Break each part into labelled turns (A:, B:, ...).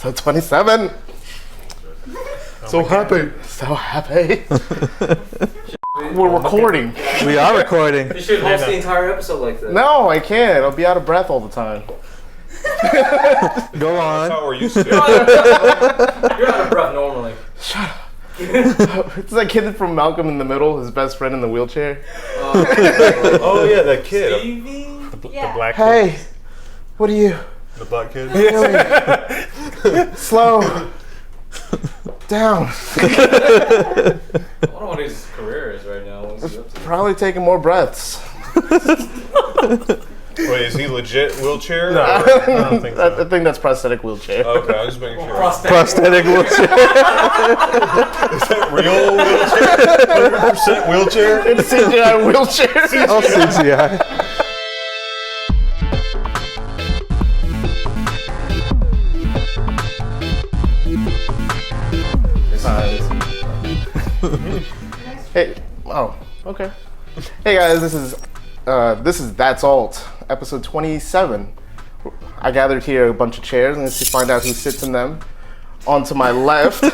A: Episode 27. So happy. So happy. We're recording.
B: We are recording.
C: You should host the entire episode like that.
A: No, I can't. I'll be out of breath all the time.
B: Go on.
D: That's how we're used to.
C: You're out of breath normally.
A: Shut up. It's that kid from Malcolm in the Middle, his best friend in the wheelchair.
D: Oh yeah, that kid.
C: Stevie?
D: The black kid.
A: Hey, what are you?
D: The black kid.
A: Slow down.
C: I don't know what his career is right now. What's he up to?
A: Probably taking more breaths.
D: Wait, is he legit wheelchair?
A: No,
D: or-
A: I don't think so. I think that's prosthetic wheelchair.
D: Okay, I was just making sure.
B: Prosthetic wheelchair.
D: Is that real wheelchair? 100% wheelchair?
A: It's CGI wheelchair.
B: Oh, CGI.
A: Hey, oh, okay. Hey guys, this is That's Alt, episode 27. I gathered here a bunch of chairs and to find out who sits in them. On to my left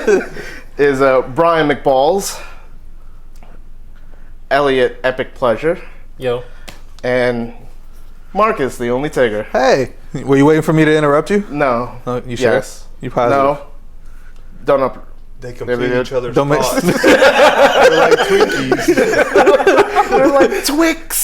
A: is Brian McBallz, Elliot Epic Pleasure,
C: Yo.
A: and Marcus, the Only Tigger.
B: Hey, were you waiting for me to interrupt you?
A: No.
B: Oh, you sure?
A: Yes.
B: You positive?
A: No. Don't up.
D: They complete
A: go.
D: each other's
B: Don't make.
D: thoughts. They're like Twinkies.
A: They're like Twix.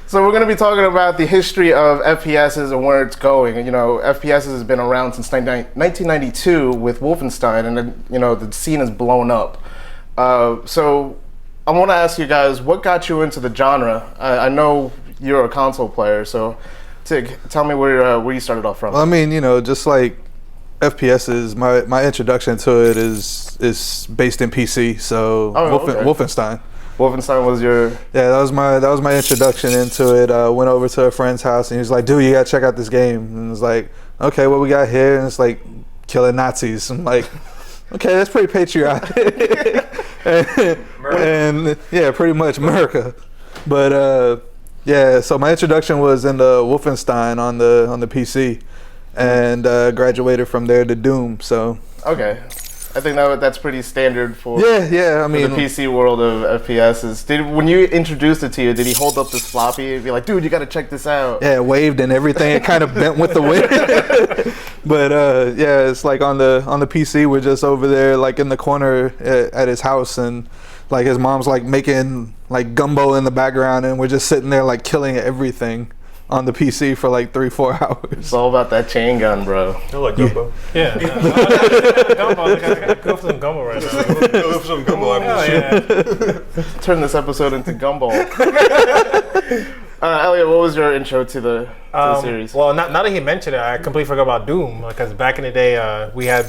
A: So we're going to be talking about the history of FPSs and where it's going. And, you know, FPS has been around since 1992 with Wolfenstein, and then, you know, the scene has blown up. So I want to ask you guys, what got you into the genre? I know you're a console player, so Tig, tell me where you started off from.
B: Well, I mean, you know, just like FPS's, my introduction to it is based in PC. So
A: okay.
B: Wolfenstein.
A: Wolfenstein was your...
B: Yeah, that was my introduction into it. Went over to a friend's house and he was like, "Dude, you gotta check out this game." And it was like, "Okay, what we got here?" And it's like killing Nazis. I'm like, "Okay, that's pretty patriotic." and yeah, pretty much America. But yeah, so my introduction was in the Wolfenstein on the PC, and graduated from there to Doom. So
A: Okay. I think that's pretty standard for
B: yeah. I mean,
A: the PC world of FPSs. When you introduced it to you, did he hold up this floppy and be like, "Dude, you got to check this out"?
B: yeah, it waved and everything. It kind of bent with the wind. But yeah, it's like on the PC, we're just over there like in the corner at his house, and like his mom's like making like gumbo in the background, and we're just sitting there like killing everything on the PC for like 3-4 hours.
A: It's all about that chain gun, bro.
D: I like gumbo.
E: Yeah. Gumbo. I gotta go for some gumbo right now.
D: Go for some gumbo after this shit.
A: Turn this episode into gumball. Elliot, what was your intro to the series?
E: Well, now that he mentioned it, I completely forgot about Doom, because back in the day, we had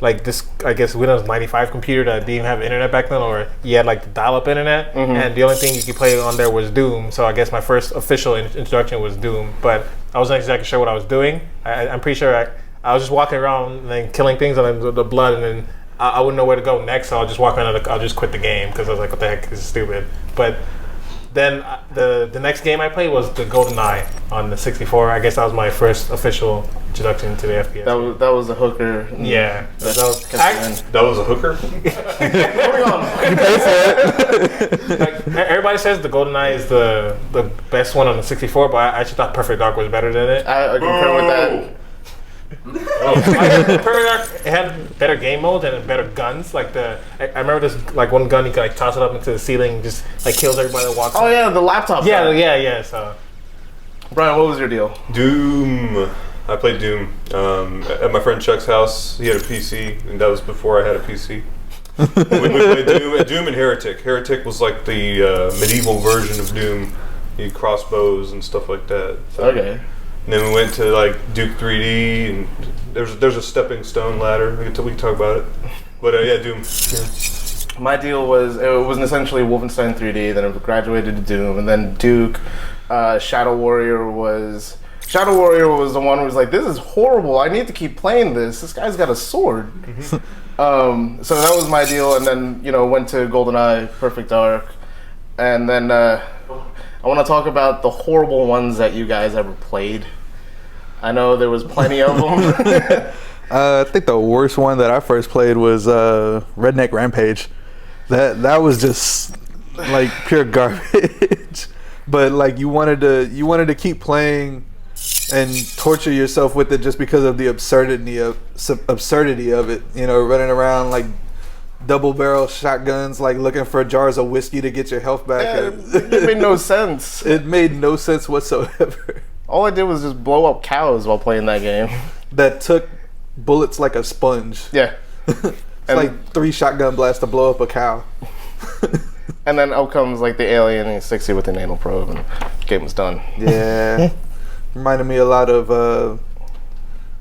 E: like this, I guess, Windows 95 computer that didn't even have internet back then, or you had like the dial-up internet, and the only thing you could play on there was Doom. So I guess my first official introduction was Doom, but I wasn't exactly sure what I was doing. I'm pretty sure I was just walking around and then killing things and then the blood, and then I wouldn't know where to go next, so I'll just walk around. I'll just quit the game because I was like, "What the heck? This is stupid." But then the next game I played was the GoldenEye on the 64. I guess that was my first official introduction to the FPS.
A: That was a hooker.
E: Yeah, that was.
D: That was a hooker?
E: Like, everybody says the GoldenEye is the best one on the 64, but I actually thought Perfect Dark was better than it.
A: I concur with that.
E: Perfect Dark, it had better game modes and better guns. Like I remember this like one gun you could like toss it up into the ceiling and just like kills everybody that walks.
A: Oh yeah, the laptop.
E: Yeah,
A: gun.
E: yeah. So
A: Brian, what was your deal?
D: Doom. I played Doom at my friend Chuck's house. He had a PC, and that was before I had a PC. we played Doom and Heretic. Heretic was like the medieval version of Doom. You had crossbows and stuff like that. So.
A: Okay.
D: And then we went to like Duke 3D, and there's a stepping stone ladder. We can talk about it. But yeah, Doom. Yeah.
A: My deal was it was essentially Wolfenstein 3D. Then it graduated to Doom, and then Duke. Shadow Warrior was the one who was like, "This is horrible. I need to keep playing this. This guy's got a sword." So that was my deal, and then went to GoldenEye, Perfect Dark, And then I want to talk about the horrible ones that you guys ever played. I know there was plenty of them.
B: I think the worst one that I first played was Redneck Rampage. That was just like pure garbage. But like you wanted to keep playing and torture yourself with it just because of the absurdity of it. You know, running around like double barrel shotguns, like looking for jars of whiskey to get your health back.
A: Yeah, it made no sense.
B: It made no sense whatsoever.
A: All I did was just blow up cows while playing that game.
B: That took bullets like a sponge.
A: Yeah.
B: It's like 3 shotgun blasts to blow up a cow.
A: And then out comes like the alien and he sticks you with an anal probe and the game was done.
B: Yeah. Reminded me a lot of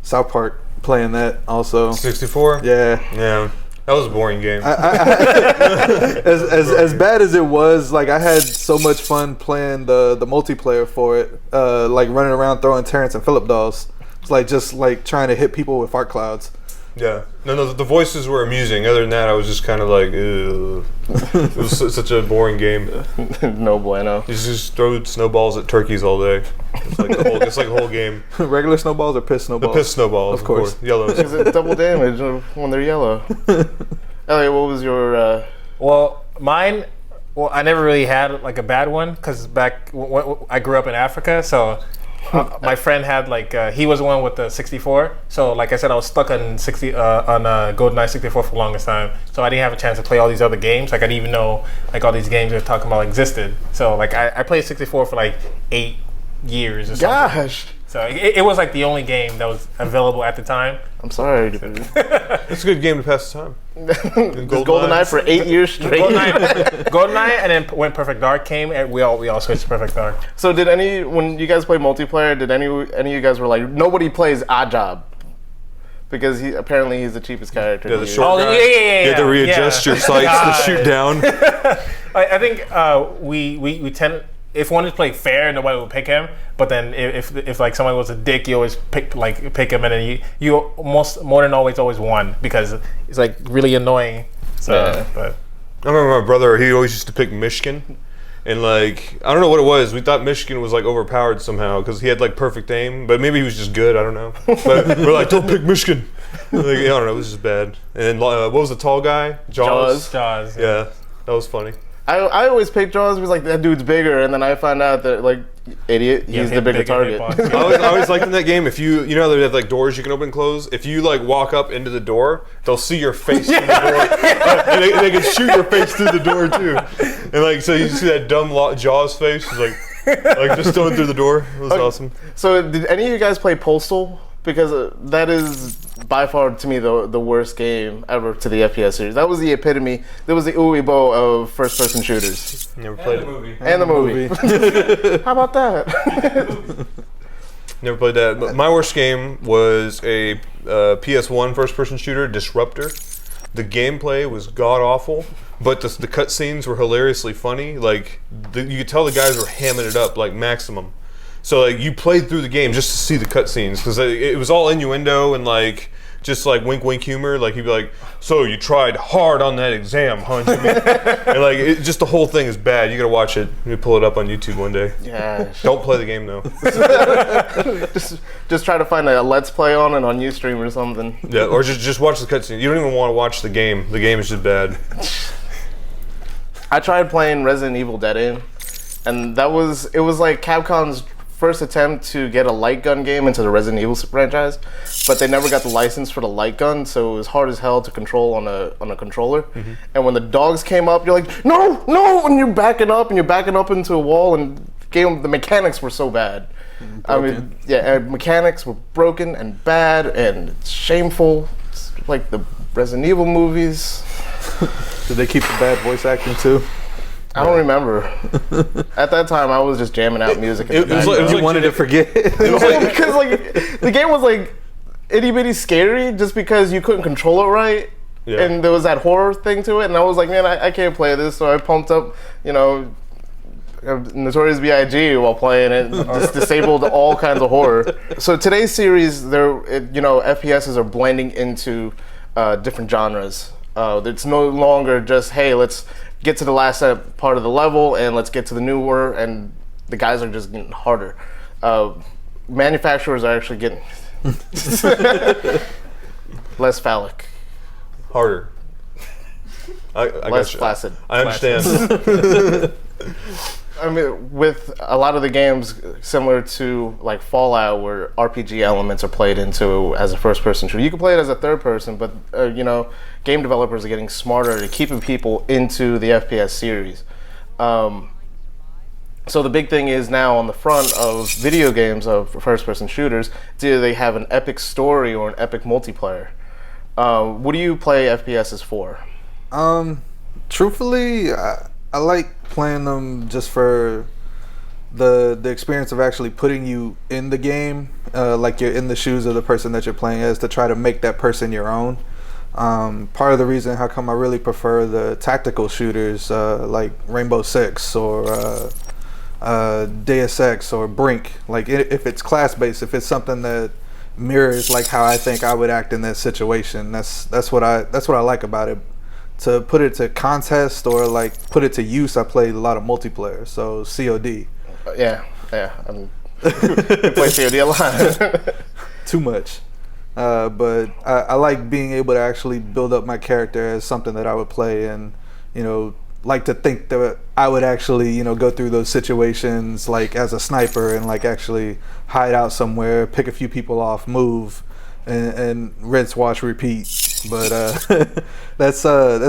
B: South Park playing that also.
D: 64?
B: Yeah.
D: Yeah. That was a boring game.
B: As bad as it was, like I had so much fun playing the multiplayer for it. Like running around throwing Terrence and Phillip dolls. It's like just like trying to hit people with fart clouds.
D: Yeah. No, the voices were amusing. Other than that, I was just kind of like, ew. It was such a boring game.
A: No bueno.
D: You just throw snowballs at turkeys all day. It's like the whole game.
B: Regular snowballs or piss snowballs?
D: The piss snowballs, of course. Yellows.
A: Is it double damage when they're yellow? Elliot, what was your...
E: Well, mine... Well, I never really had like a bad one because back when I grew up in Africa, so my friend had like he was the one with the 64. So like I said, I was stuck on GoldenEye 64 for the longest time. So I didn't have a chance to play all these other games. Like I didn't even know like all these games we were talking about existed. So like I played 64 for like 8 years or something.
A: Gosh.
E: So it was like the only game that was available at the time.
A: I'm sorry.
D: It's a good game to pass the time.
A: GoldenEye for 8 years straight.
E: GoldenEye, and then when Perfect Dark came, and we all switched to Perfect Dark.
A: So when you guys play multiplayer, did any of you guys were like, nobody plays Oddjob? Because apparently he's the cheapest character.
D: Yeah, the short guy.
E: Yeah.
D: You have to readjust your sights to shoot down.
E: I think we tend, if one is playing fair, nobody will pick him. But then if like somebody was a dick, you always pick him, and then you more than always won because it's like really annoying. So,
A: Yeah.
E: but
D: I remember my brother, he always used to pick Michigan. And like, I don't know what it was. We thought Michigan was like overpowered somehow because he had like perfect aim, but maybe he was just good. I don't know. But we're like, don't pick Michigan. Like, I don't know. It was just bad. And then what was the tall guy? Jaws. Yeah, that was funny.
A: I always pick Jaws because like that dude's bigger, and then I find out that like idiot, he's the bigger target.
D: I always liked in that game, if you know they have like doors you can open and close. If you like walk up into the door, they'll see your face through the door, and they can shoot your face through the door too. And like so, you see that dumb Jaws face, it's like just going through the door. It was awesome.
A: So did any of you guys play Postal? Because that is by far to me the worst game ever to the FPS series. That was the epitome. That was the Uwe of first-person shooters.
D: Never played
C: the
D: it.
C: movie.
A: And the movie. How about that?
D: Never played that. But my worst game was a PS1 first-person shooter, Disruptor. The gameplay was god-awful, but the cutscenes were hilariously funny. Like, you could tell the guys were hamming it up, like, maximum. So, like, you played through the game just to see the cutscenes, because it was all innuendo and, like, just, like, wink-wink humor. Like, he'd be like, so you tried hard on that exam, huh, Jimmy? And, like, just the whole thing is bad. You gotta watch it. You pull it up on YouTube one day.
A: Yeah.
D: Don't play the game, though.
A: just try to find a Let's Play on it on Ustream or something.
D: Yeah, or just watch the cutscene. You don't even want to watch the game. The game is just bad.
A: I tried playing Resident Evil Dead Aim, and it was like Capcom's first attempt to get a light gun game into the Resident Evil franchise, but they never got the license for the light gun, so it was hard as hell to control on a controller. Mm-hmm. And when the dogs came up, you're like, no, and you're backing up into a wall, and the mechanics were so bad. I mean, yeah, mechanics were broken and bad, and it's shameful. It's like the Resident Evil movies.
B: Did they keep the bad voice acting too?
A: I don't remember. At that time, I was just jamming out music.
D: It was like,
B: You wanted to forget.
A: It was because like the game was like itty bitty scary just because you couldn't control it right, and there was that horror thing to it. And I was like, man, I can't play this. So I pumped up, Notorious B.I.G. while playing it, just disabled all kinds of horror. So today's series, FPSs are blending into different genres. It's no longer just, hey, let's get to the last part of the level and let's get to the newer, and the guys are just getting harder. Manufacturers are actually getting less phallic.
D: Harder. I
A: Less
D: gotcha.
A: flaccid.
D: I understand.
A: I mean, with a lot of the games similar to like Fallout, where RPG elements are played into as a first-person shooter, you can play it as a third-person, but you know, game developers are getting smarter at keeping people into the FPS series. So the big thing is now on the front of video games of first-person shooters, it's either they have an epic story or an epic multiplayer. What do you play FPSs for?
B: Truthfully, I like playing them just for the experience of actually putting you in the game, like you're in the shoes of the person that you're playing as, to try to make that person your own. Part of the reason how come I really prefer the tactical shooters like Rainbow Six or Deus Ex or Brink, like if it's class based, if it's something that mirrors like how I think I would act in that situation, that's what I like about it. To put it to contest or like put it to use, I played a lot of multiplayer, so COD.
A: Yeah, I play COD a lot.
B: Too much. But I like being able to actually build up my character as something that I would play, and you know, like to think that I would actually, you know, go through those situations like as a sniper and like actually hide out somewhere, pick a few people off, move, and rinse, wash, repeat. But that's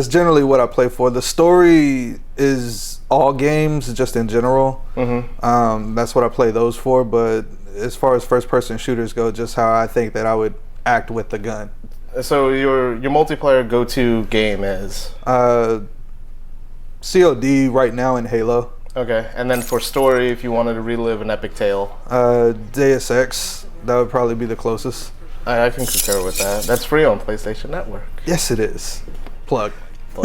B: generally what I play for. The story is all games, just in general. Mm-hmm. That's what I play those for. But as far as first-person shooters go, just how I think that I would act with the gun.
A: So your multiplayer go-to game is?
B: COD right now and Halo.
A: Okay, and then for story, if you wanted to relive an epic tale?
B: Deus Ex, that would probably be the closest.
A: I can concur with that. That's free on PlayStation Network.
B: Yes, it is. Plug.
A: How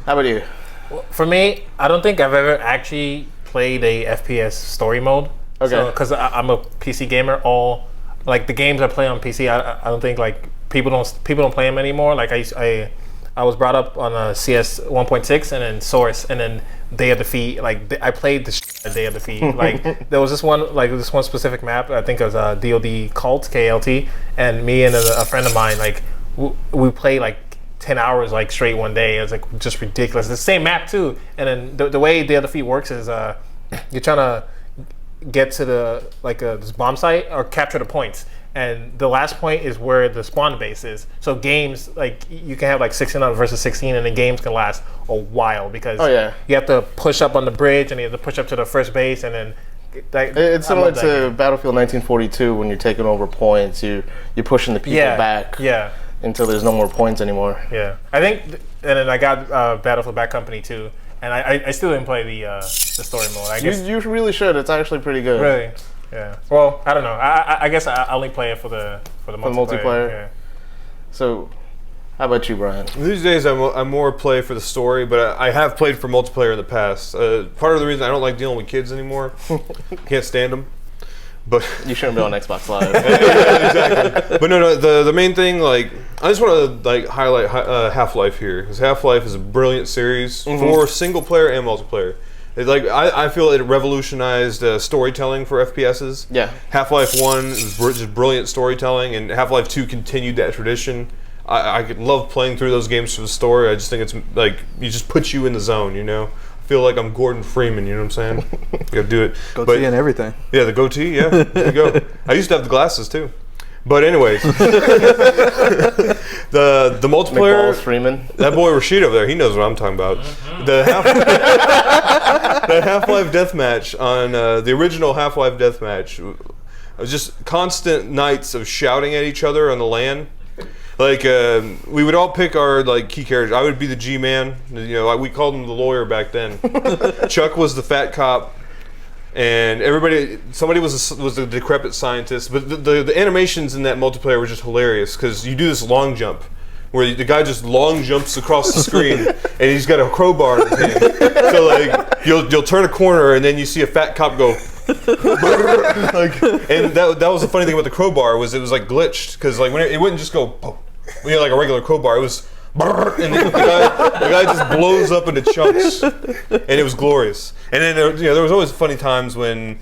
A: about you?
E: Well, for me, I don't think I've ever actually played a FPS story mode.
A: Okay.
E: Because I'm a PC gamer. All like the games I play on PC, I don't think like people don't play them anymore. Like I was brought up on a CS 1.6 and then Source and then Day of Defeat. Like I played the Day of Defeat. Like there was this one specific map. I think it was DoD Cult KLT, and me and a friend of mine like we played like 10 hours like straight one day. It was like just ridiculous. The same map too. And then the way Day of Defeat works is you're trying to get to the this bomb site or capture the points. And the last point is where the spawn base is. So games, like you can have like 16 versus 16, and the games can last a while because you have to push up on the bridge and you have to push up to the first base, and then
A: it's similar to Battlefield 1942 when you're taking over points. You're pushing the people back until there's no more points anymore.
E: Yeah, I think, and then I got Battlefield Bad Company too, and I still didn't play the story mode. I guess
A: you really should. It's actually pretty good.
E: Really. Yeah. Well, I don't know. I guess I only play it for the multiplayer. Yeah.
A: So, how about you, Brian?
D: These days, I'm more play for the story, but I have played for multiplayer in the past. Part of the reason I don't like dealing with kids anymore, can't stand them. But
A: you shouldn't be on Xbox Live.
D: Exactly. But no. The main thing, like, I just want to like highlight Half-Life here, because Half-Life is a brilliant series for single player and multiplayer. Like I feel it revolutionized storytelling for FPSs.
A: Yeah.
D: Half-Life 1 is just brilliant storytelling, and Half-Life 2 continued that tradition. I love playing through those games for the story. I just think it's like you just put you in the zone, you know. I feel like I'm Gordon Freeman, you know what I'm saying? You gotta do it.
B: Goatee and everything.
D: Yeah, the goatee. Yeah, there you go. I used to have the glasses too. But anyways, the multiplayer.
A: McBallz Freeman.
D: That boy Rashid over there, he knows what I'm talking about. The Half-Life deathmatch on the original Half-Life deathmatch was just constant nights of shouting at each other on the LAN. Like we would all pick our like key characters. I would be the G-man. You know, we called him the lawyer back then. Chuck was the fat cop. And somebody was a decrepit scientist, but the animations in that multiplayer were just hilarious because you do this long jump, where the guy just long jumps across the screen, and he's got a crowbar in his hand. So like you'll turn a corner, and then you see a fat cop go, like, and that was the funny thing about the crowbar was it was like glitched because like when it wouldn't just go, you know, like a regular crowbar, it was brrr, and the guy just blows up into chunks, and it was glorious. And then there was always funny times when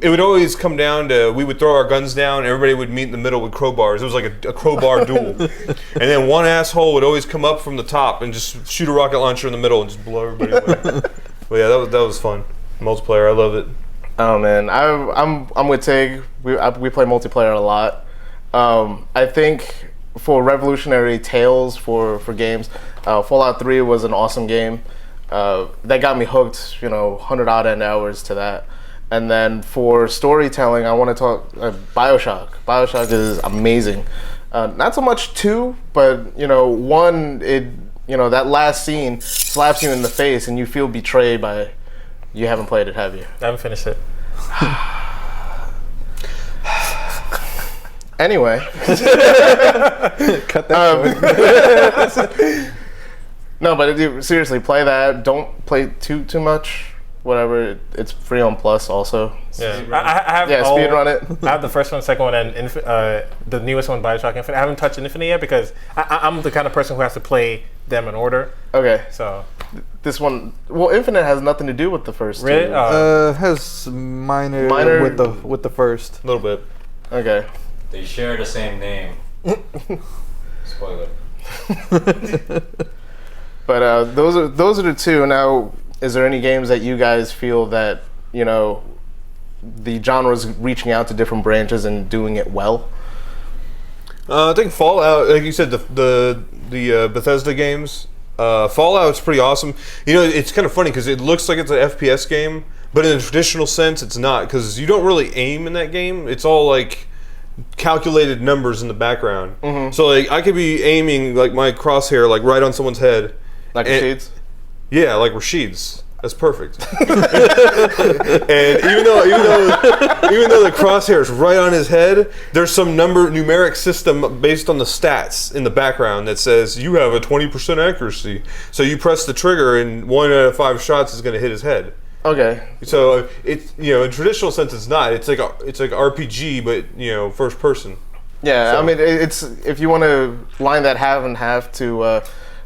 D: it would always come down to we would throw our guns down, and everybody would meet in the middle with crowbars. It was like a crowbar duel, and then one asshole would always come up from the top and just shoot a rocket launcher in the middle and just blow everybody away. But yeah, that was fun. Multiplayer, I love it.
A: Oh man, I'm with Tig. We play multiplayer a lot. I think for revolutionary tales for games, Fallout 3 was an awesome game. That got me hooked. 100 odd end hours to that. And then for storytelling, I want to talk BioShock. BioShock is amazing. Not so much 2, but 1. That last scene slaps you in the face, and you feel betrayed by. You haven't played it, have you?
E: I haven't finished it.
A: Anyway,
B: Cut that short.
A: no, but seriously, play that. Don't play too much. Whatever, it's free on Plus also.
E: Yeah, I have.
A: Speed run it.
E: I have the first one, second one, and the newest one, BioShock Infinite. I haven't touched Infinite yet because I'm the kind of person who has to play them in order.
A: Okay.
E: So
A: this one, Infinite has nothing to do with the first
E: really?
A: two.
B: Has minor with the first.
D: A little bit.
A: Okay.
C: They share the same name. Spoiler.
A: But those are the two. Now, is there any games that you guys feel that the genre's reaching out to different branches and doing it well?
D: I think Fallout, like you said, the Bethesda games. Fallout's pretty awesome. It's kind of funny because it looks like it's an FPS game, but in a traditional sense, it's not because you don't really aim in that game. It's all like calculated numbers in the background. Mm-hmm. So like I could be aiming like my crosshair like right on someone's head,
A: Like Rashid's?
D: Yeah, like Rashid's. That's perfect. And even though the crosshair is right on his head, there's some numeric system based on the stats in the background that says you have a 20% accuracy. So you press the trigger, and 1 out of 5 shots is going to hit his head.
A: Okay.
D: So it's in traditional sense it's not. It's like RPG, but first person.
A: Yeah,
D: So-
A: I mean it's if you want to line that half and half to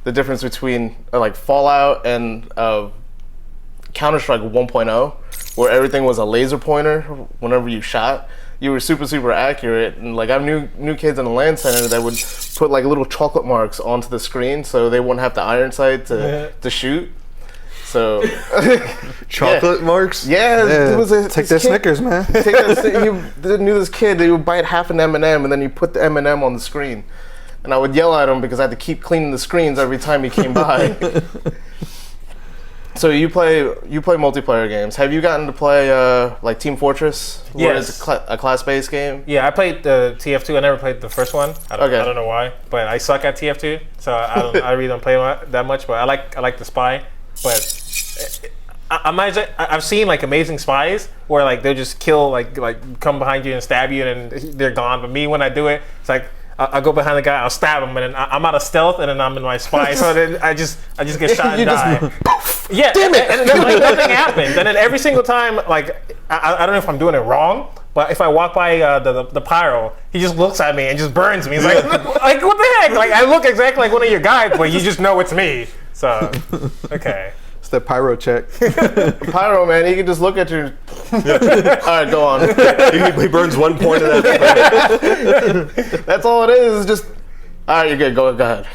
A: the difference between like Fallout and Counter-Strike 1.0, where everything was a laser pointer whenever you shot. You were super accurate, and like I have new kids in the LAN center that would put like little chocolate marks onto the screen so they wouldn't have to iron sight to shoot. So
D: Chocolate marks?
A: Yeah, it was
B: Take their Snickers, man.
A: He knew this kid. He would bite half an M&M, and then you put the M&M on the screen. And I would yell at him because I had to keep cleaning the screens every time he came by. So you play multiplayer games. Have you gotten to play like Team Fortress? Where
E: Yes.
A: it's a class-based game?
E: yeah, I played the TF2. I never played the first one. I don't know why, but I suck at TF2, so I really don't play that much. But I like the spy. But I've seen like amazing spies where like they'll just kill like come behind you and stab you and then they're gone. But me, when I do it, it's like I'll go behind the guy, I'll stab him, and then I'm out of stealth, and then I'm in my spy. So then I just get shot and die. Yeah, damn it! And then like nothing happens. And then every single time, like I don't know if I'm doing it wrong, but if I walk by the pyro, he just looks at me and just burns me. He's like, like what the heck? Like I look exactly like one of your guys, but you just know it's me. So okay.
B: It's the pyro check.
A: Pyro, man, he can just look at you. All right, go on.
D: He burns 1 point of that.
A: That's all it is. Just all right, you're good. Go ahead.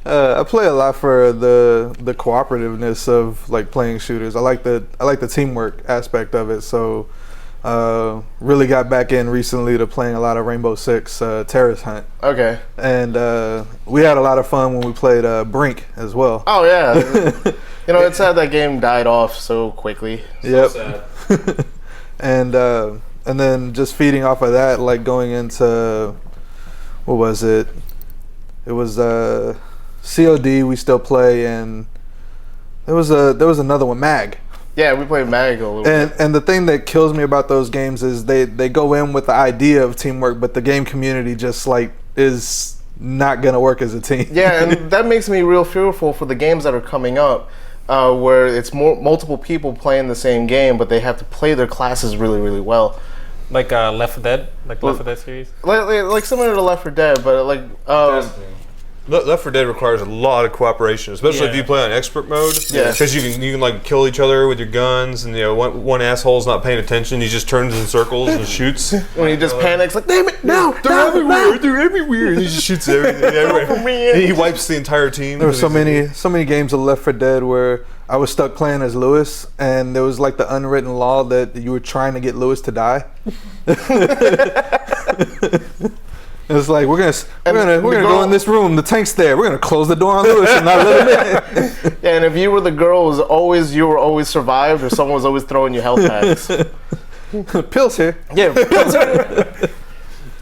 B: I play a lot for the cooperativeness of like playing shooters. I like the teamwork aspect of it. So really got back in recently to playing a lot of Rainbow Six Terrorist Hunt.
A: Okay.
B: And we had a lot of fun when we played Brink as well.
A: Oh yeah. It's sad that game died off so quickly.
B: Yep.
C: Sad.
B: And then just feeding off of that, like going into what was it? It was COD. We still play, and there was another one, Mag.
A: Yeah, we played Mag a little bit.
B: And the thing that kills me about those games is they go in with the idea of teamwork, but the game community just like is not gonna work as a team.
A: Yeah, and that makes me real fearful for the games that are coming up, where it's multiple people playing the same game, but they have to play their classes really, really well.
E: Like Left 4 Dead, like Left 4 Dead series.
A: Like similar to Left 4 Dead, but like
C: Destiny.
D: Left 4 Dead requires a lot of cooperation, especially if you play on expert mode.
A: Yeah.
D: Because you can like kill each other with your guns, and one asshole's not paying attention. He just turns in circles and shoots.
A: When he just panics, like, damn it, no,
D: They're everywhere. They're everywhere. And he just shoots everything. everywhere. And he wipes the entire team.
B: There were so many games of Left 4 Dead where I was stuck playing as Lewis, and there was like the unwritten law that you were trying to get Lewis to die. It's like we're gonna go in this room. The tank's there. We're gonna close the door on Lewis and not let him in.
A: Yeah, and if you were the girl, you were always survived, or someone was always throwing you health packs.
B: Pills here.
A: Yeah.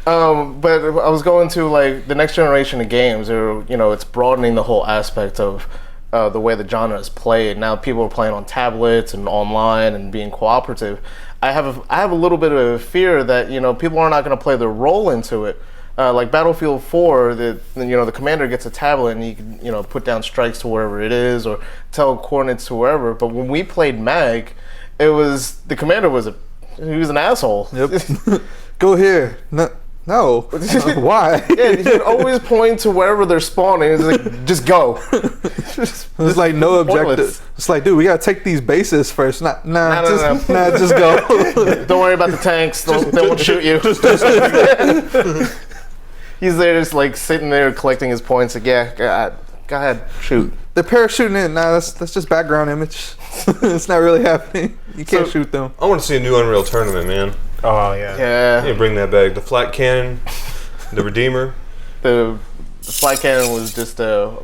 A: But I was going to like the next generation of games, or it's broadening the whole aspect of the way the genre is played. Now people are playing on tablets and online and being cooperative. I have a little bit of a fear that people are not going to play their role into it. Like Battlefield 4, the commander gets a tablet and he can put down strikes to wherever it is or tell coordinates to wherever. But when we played Mag, it was the commander was an asshole.
B: Yep. Go here. No. Why?
A: Yeah, you can always point to wherever they're spawning. It's like, just go.
B: There's like no objective. It's like, dude, we gotta take these bases first. Nah, just go.
A: Don't worry about the tanks. They won't shoot you. He's there just like sitting there collecting his points. Like, yeah, go ahead, shoot.
B: They're parachuting in. Nah, that's just background image. It's not really happening. You can't shoot them.
D: I want to see a new Unreal Tournament, man.
E: Oh yeah.
A: Yeah.
D: You bring that back. The flat cannon, the Redeemer.
A: The flight cannon was just a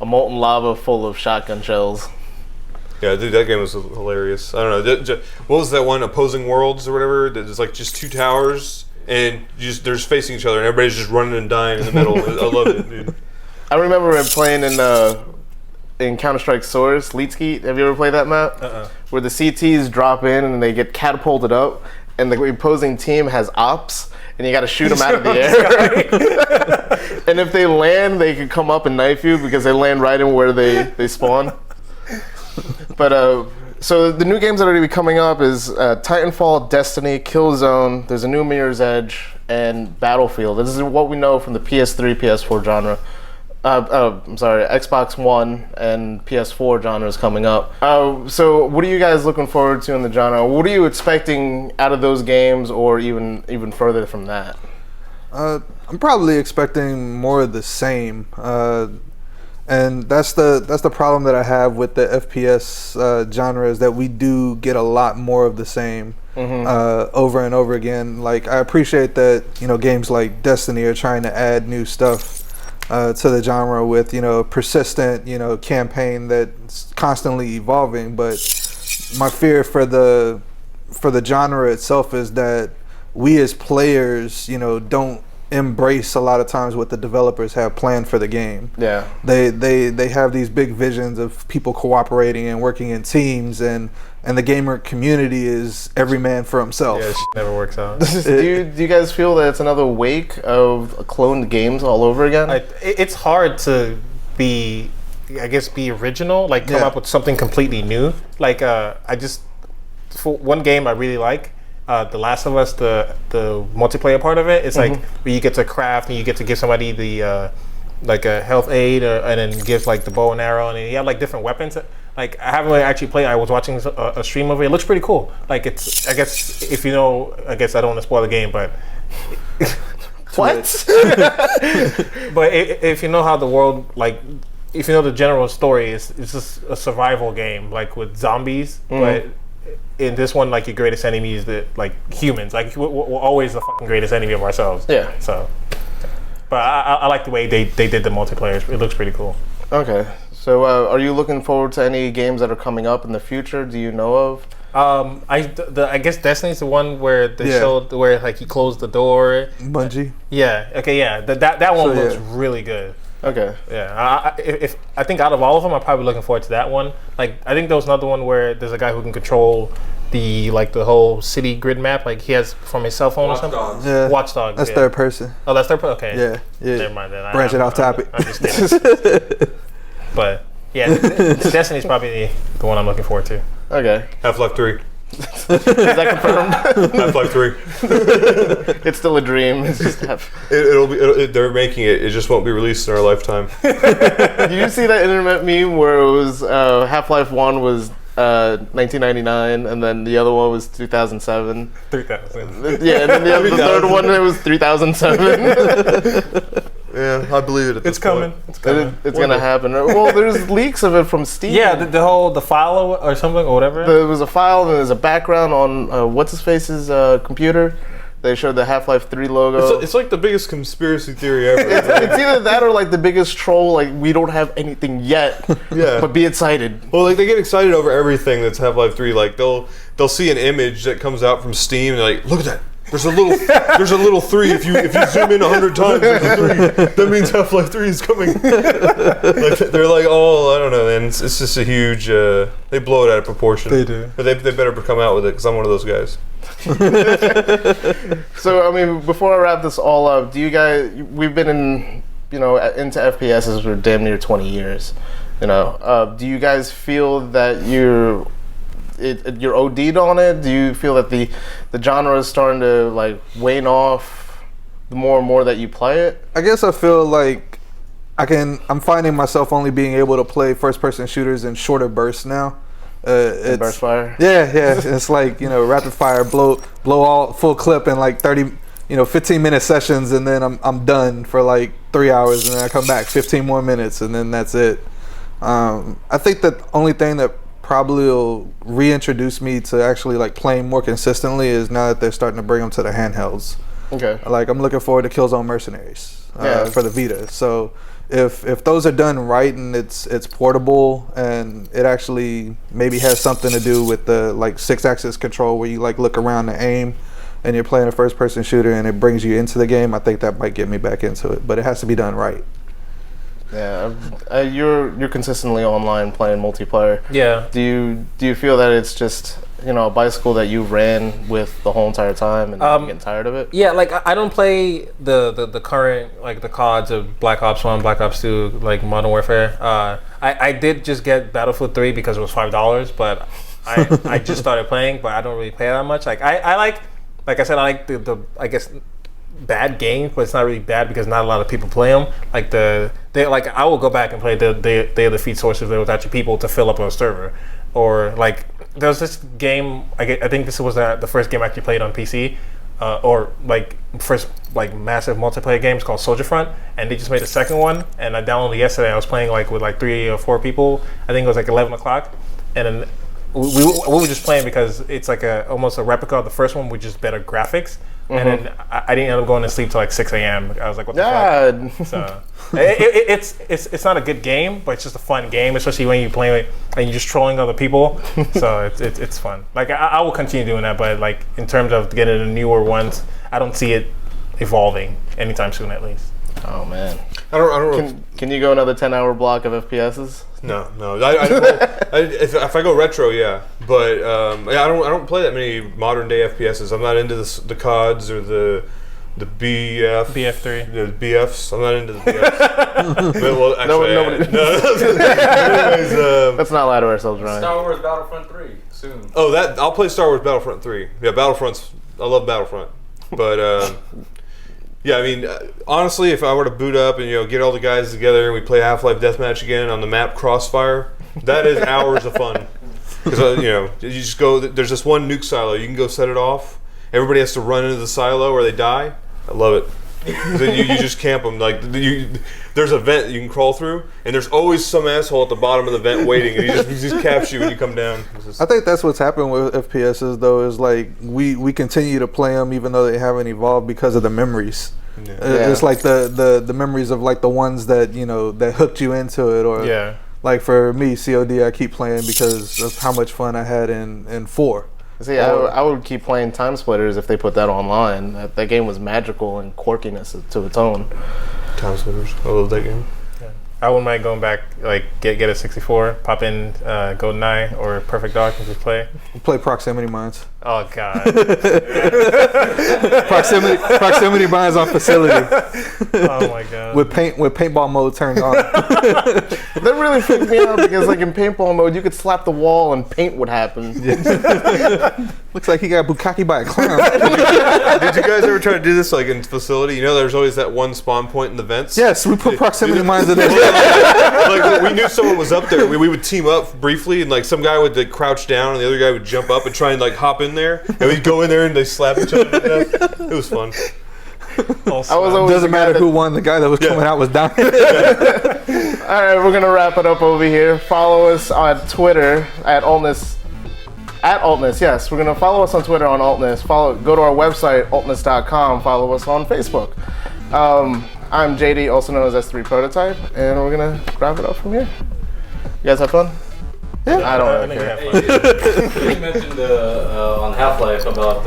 A: molten lava full of shotgun shells.
D: Yeah, dude, that game was hilarious. I don't know. What was that one? Opposing Worlds or whatever? There's like just two towers and they're just facing each other and everybody's just running and dying in the middle. I loved it, dude.
A: I remember playing in Counter-Strike Source, Leetskeet. Have you ever played that map? Where the CTs drop in and they get catapulted up and the opposing team has ops and you got to shoot them out of the air. And if they land, they can come up and knife you because they land right in where they spawn. But so the new games that are going to be coming up is Titanfall, Destiny, Killzone. There's a new Mirror's Edge and Battlefield. This is what we know from the PS3, PS4 genre. I'm sorry, Xbox One and PS4 genres coming up. So what are you guys looking forward to in the genre? What are you expecting out of those games, or even further from that?
B: I'm probably expecting more of the same. And that's the problem that I have with the FPS genre, is that we do get a lot more of the same over and over again. Like, I appreciate that games like Destiny are trying to add new stuff to the genre with persistent campaign that's constantly evolving. But my fear for the genre itself is that we as players don't embrace a lot of times what the developers have planned for the game.
A: Yeah,
B: they have these big visions of people cooperating and working in teams, and the gamer community is every man for himself.
E: Yeah, shit never works out.
A: do you guys feel that it's another wake of cloned games all over again?
E: It's hard to be original, like come up with something completely new. Like for one game I really like, The Last of Us, the multiplayer part of it, it's like where you get to craft and you get to give somebody the like a health aid, and then give like the bow and arrow, and you have like different weapons. Like, I haven't really actually played. I was watching a stream of it. It looks pretty cool. Like, it's, I guess if I don't want to spoil the game, but
A: what?
E: But if you know how the world, like, if you know the general story, it's just a survival game, like with zombies, but in this one, like, your greatest enemy is humans. Like, we're always the fucking greatest enemy of ourselves.
A: Yeah.
E: So, but I like the way they did the multiplayer. It looks pretty cool.
A: Okay. So, are you looking forward to any games that are coming up in the future? Do you know of?
E: I guess Destiny's the one where they showed where like he closed the door.
B: Bungie.
E: Yeah. Okay. Yeah. That one looks really good.
A: Okay.
E: Yeah. I think out of all of them, I'm probably looking forward to that one. Like, I think there was another one where there's a guy who can control the whole city grid map, like he has from his cell phone or something.
B: Yeah.
E: Watch Dogs.
B: That's third person.
E: Oh, that's third person. Okay.
B: Yeah.
E: Never mind then.
B: Branching off topic.
E: I'm just kidding. But yeah, Destiny's probably the one I'm looking forward to.
A: Okay.
D: Half-Life 3.
A: Is that confirmed?
D: Half-Life 3.
A: It's still a dream. It's just
D: They're making it. It just won't be released in our lifetime.
A: Did you see that internet meme where it was Half-Life 1 was 1999, and then the other one was 2007?
E: 3000.
A: Yeah, and then the third one it was 3007.
D: Yeah, I believe it.
E: It's coming. It's coming.
A: It's gonna happen. Well, there's leaks of it from Steam.
E: Yeah, the file or something or whatever.
A: There was a file and there's a background on what's his face's computer. They showed the Half-Life 3 logo.
D: It's like the biggest conspiracy theory ever.
A: It's either that or like the biggest troll. Like, we don't have anything yet.
D: Yeah.
A: But be excited.
D: Well, like they get excited over everything that's Half-Life 3. Like they'll see an image that comes out from Steam and they're like, look at that. There's a little 3. If you zoom in 100 times, there's a 3. That means Half-Life 3 is coming. Like, they're like, oh, I don't know, man. It's just a huge. They blow it out of proportion.
B: They do.
D: But they better come out with it because I'm one of those guys.
A: So, I mean, before I wrap this all up, do you guys? We've been into FPSs for damn near 20 years. Do you guys feel that you're OD'd on it? Do you feel that the genre is starting to like wane off the more and more that you play it?
B: I guess I feel like I'm finding myself only being able to play first-person shooters in shorter bursts now. It's
A: burst fire.
B: Yeah. It's like rapid fire, blow all full clip in like 15-minute sessions, and then I'm done for like 3 hours, and then I come back 15 more minutes, and then that's it. I think that only thing that probably will reintroduce me to actually like playing more consistently is now that they're starting to bring them to the handhelds.
A: Okay.
B: Like, I'm looking forward to Killzone Mercenaries for the Vita. So if those are done right and it's portable and it actually maybe has something to do with the like 6-axis control where you like look around and aim and you're playing a first-person shooter and it brings you into the game, I think that might get me back into it. But it has to be done right.
A: Yeah, you're consistently online playing multiplayer.
E: Yeah.
A: Do you feel that it's just a bicycle that you ran with the whole entire time and you're getting tired of it?
E: Yeah, like I don't play the current like the CODs of Black Ops 1, Black Ops 2, like Modern Warfare. I did just get Battlefield 3 because it was $5, but I just started playing, but I don't really play that much. Like I like I said, I like the I guess bad games, but it's not really bad because not a lot of people play them. Like I will go back and play the Day of Defeat Sources. There was actually people to fill up a server, or like there was this game. I think this was the first game I actually played on PC, or like first like massive multiplayer game. It's called Soldier Front, and they just made a second one. And I downloaded it yesterday. I was playing like with like 3 or 4 people. I think it was like 11 o'clock, and then we were just playing because it's like almost a replica of the first one with just better graphics. And then I didn't end up going to sleep till like 6 a.m. I was like, what the fuck? So it's not a good game, but it's just a fun game, especially when you're playing it and you're just trolling other people. So it's fun. Like I will continue doing that, but like in terms of getting the newer ones, I don't see it evolving anytime soon, at least.
A: Oh man,
D: I don't.
A: Can you go another 10-hour block of FPSs?
D: No. If I go retro, yeah, but I don't play that many modern day FPSs. I'm not into the CODs or the
E: BF3,
D: the BFs. I'm not into the BFs. Well, actually, no. Anyways,
A: let's not lie to ourselves, Ryan.
C: Star Wars Battlefront 3 soon.
D: Oh, I'll play Star Wars Battlefront 3. Yeah, I love Battlefront, but. Yeah, I mean, honestly, if I were to boot up and get all the guys together and we play Half-Life Deathmatch again on the map Crossfire, that is hours of fun. Because you just go. There's this one nuke silo. You can go set it off. Everybody has to run into the silo or they die. I love it. Then you just camp them. Like there's a vent you can crawl through, and there's always some asshole at the bottom of the vent waiting, and he just caps you when you come down.
B: I think that's what's happened with FPSs though. Is like we continue to play them even though they haven't evolved because of the memories. Yeah. It's like the memories of like the ones that that hooked you into it, or like for me, COD I keep playing because of how much fun I had in 4.
A: See, I would keep playing Time Splitters if they put that online. That game was magical and quirkiness to its own.
D: Time Splitters, I love that game.
E: I wouldn't mind going back, like get a 64, pop in GoldenEye or Perfect Dark and just play.
B: Play Proximity Mines.
E: Oh god.
B: Proximity Mines on facility
E: Oh my god.
B: with paintball mode turned on.
A: That really freaked me out because, like, in paintball mode, you could slap the wall and paint would happen.
B: Looks like he got bukkake by a clown.
D: Did you guys ever try to do this like in facility? You know, there's always that one spawn point in the vents.
B: Yes, we put Proximity Mines in there.
D: Like we knew someone was up there. We would team up briefly, and like some guy would like crouch down, and the other guy would jump up and try and like hop in there, and we'd go in there and they slap each other to death. It was fun.
A: I was always
B: Doesn't matter who won. The guy that was coming out was dying.
A: All right, we're gonna wrap it up over here. Follow us on Twitter at Ultness. At Ultness, yes. We're gonna follow us on Twitter on Ultness. Go to our website ultness.com. Follow us on Facebook. I'm JD, also known as S3 Prototype, and we're gonna wrap it up from here. You guys have fun? Yeah. I don't really care.
C: You mentioned on Half-Life about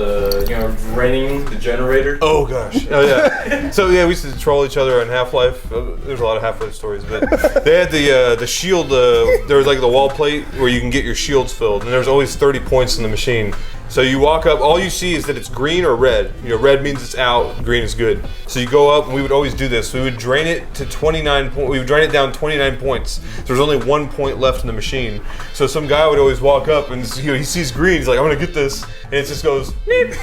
C: renting the generator.
D: Oh gosh. Oh yeah. So yeah, we used to troll each other on Half-Life. There's a lot of Half-Life stories, but they had the shield. There was like the wall plate where you can get your shields filled, and there's always 30 points in the machine. So you walk up, all you see is that it's green or red. You know, red means it's out, green is good. So you go up, and we would always do this. We would drain it to 29 points. We would drain it down 29 points. So there's only 1 point left in the machine. So some guy would always walk up, and he sees green. He's like, I'm gonna get this, and it just goes, and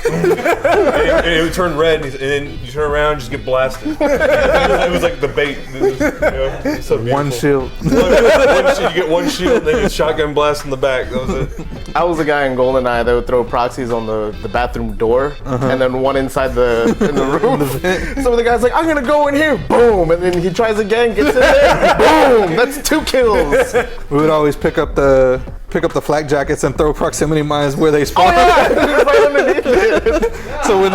D: it would turn red, and then you turn around, and just get blasted. It was like the bait. So
B: One shield.
D: you get one shield, then a shotgun blast in the back. That was it.
A: I was the guy in GoldenEye that would throw proxies on the bathroom door, and then one inside in the room. So the guy's like, I'm gonna go in here, boom, and then he tries again, gets in there, boom. That's 2 kills.
B: We would always pick up the flak jackets and throw Proximity Mines where they spawn.
A: Right underneath it.
B: So when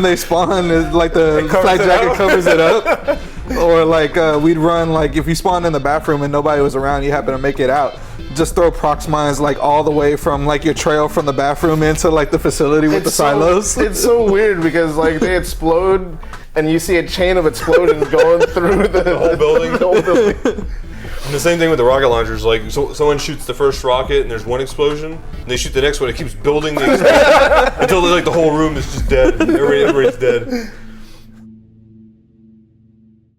B: they spawn, it's like the flak jacket covers it up. Or like we'd run, like if you spawned in the bathroom and nobody was around, you happen to make it out, just throw prox mines like all the way from like your trail from the bathroom into like the facility with the silos.
A: It's so weird because like they explode and you see a chain of explosions going through the
D: whole building.
A: The whole building.
D: And the same thing with the rocket launchers. Like, someone shoots the first rocket and there's one explosion, and they shoot the next one. It keeps building the explosion until like the whole room is just dead. Everybody's dead.